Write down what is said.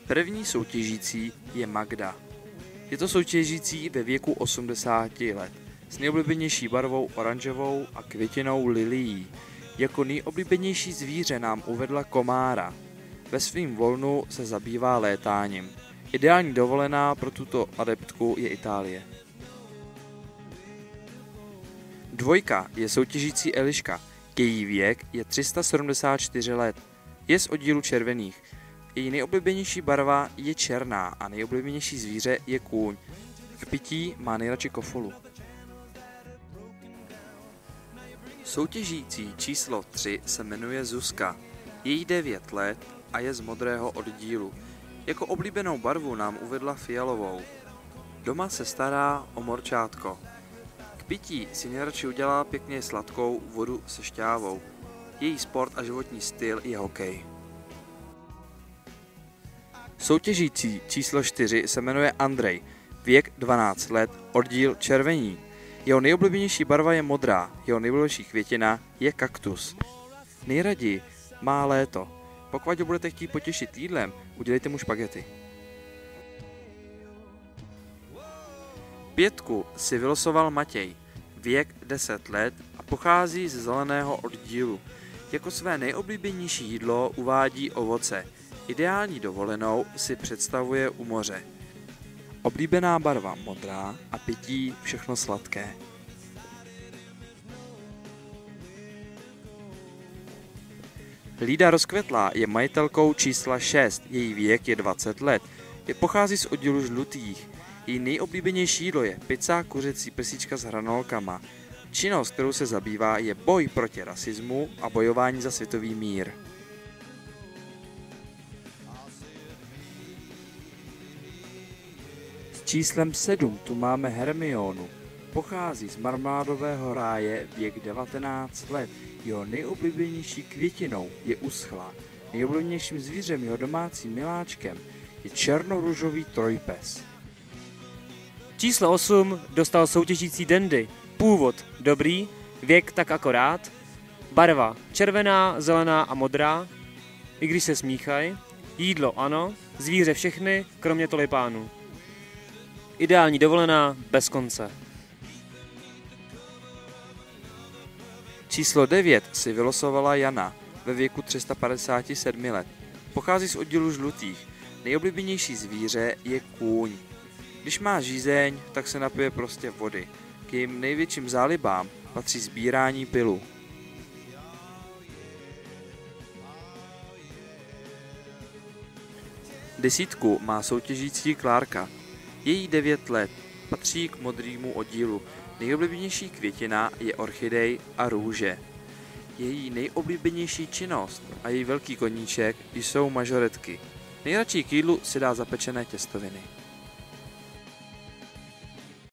První soutěžící je Magda. Je to soutěžící ve věku 80 let s nejoblíbenější barvou oranžovou a květinou lilií. Jako nejoblíbenější zvíře nám uvedla komára. Ve svém volnu se zabývá létáním. Ideální dovolená pro tuto adeptku je Itálie. Dvojka je soutěžící Eliška. Její věk je 374 let. Je z oddílu červených. Její nejoblíbenější barva je černá a nejoblíbenější zvíře je kůň. K pití má nejradši kofolu. Soutěžící číslo 3 se jmenuje Zuzka. Je jí 9 let a je z modrého oddílu. Jako oblíbenou barvu nám uvedla fialovou. Doma se stará o morčátko. K pití si nejradši udělá pěkně sladkou vodu se šťávou. Její sport a životní styl je hokej. Soutěžící číslo 4 se jmenuje Andrej. Věk 12 let, oddíl červení. Jeho nejoblíbenější barva je modrá, jeho nejoblíbenější květina je kaktus. Nejraději má léto. Pokud ho budete chtít potěšit jídlem, udělejte mu špagety. 5 si vylosoval Matěj. Věk 10 let a pochází ze zeleného oddílu. Jako své nejoblíbenější jídlo uvádí ovoce. Ideální dovolenou si představuje u moře. Oblíbená barva modrá a pití všechno sladké. Lída Rozkvetlá je majitelkou čísla 6, její věk je 20 let. Pochází z oddílu žlutých. Její nejoblíbenější jídlo je pizza, kuřecí prsíčka s hranolkama. Činnost, kterou se zabývá, je boj proti rasismu a bojování za světový mír. S číslem 7 tu máme Hermionu. Pochází z marmeládového ráje, věk 19 let. Jeho nejoblíbenější květinou je uschlá. Nejoblíbenějším zvířem, jeho domácím miláčkem, je černoružový trojpes. Číslo 8 dostal soutěžící Dandy. Původ dobrý, věk tak akorát, barva červená, zelená a modrá, i když se smíchají, jídlo ano, zvíře všechny, kromě tulipánů. Ideální dovolená bez konce. Číslo 9 si vylosovala Jana ve věku 357 let. Pochází z oddílu žlutých. Nejoblíbenější zvíře je kůň. Když má žízeň, tak se napije prostě vody. K jejím největším zálibám patří sbírání pylu. Desítku má soutěžící Klárka. Její 9 let, patří k modrému oddílu. Nejoblíbenější květina je orchidej a růže. Její nejoblíbenější činnost a její velký koníček jsou mažoretky. Nejradši k jídlu si dá zapečené těstoviny.